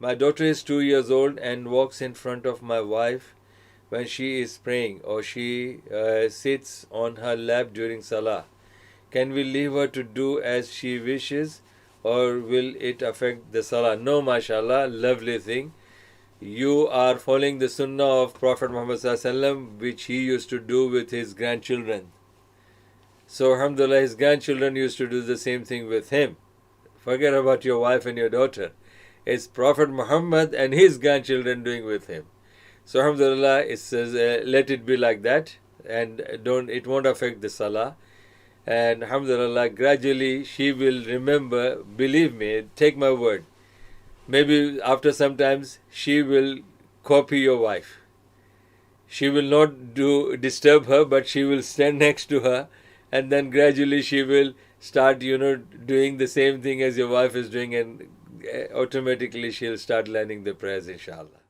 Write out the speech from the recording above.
My daughter is 2 years old and walks in front of my wife when she is praying, or she sits on her lap during Salah. Can we leave her to do as she wishes, or will it affect the Salah? No, mashallah, lovely thing. You are following the sunnah of Prophet Muhammad Sallallahu, which he used to do with his grandchildren. So, alhamdulillah, his grandchildren used to do the same thing with him. Forget about your wife and your daughter. It's Prophet Muhammad and his grandchildren doing with him. So, alhamdulillah, it says, let it be like that, and it won't affect the salah. And alhamdulillah, gradually she will remember, believe me, take my word. Maybe after some times she will copy your wife. She will not disturb her, but she will stand next to her, and then gradually she will start, doing the same thing as your wife is doing, and automatically she'll start learning the prayers, inshallah.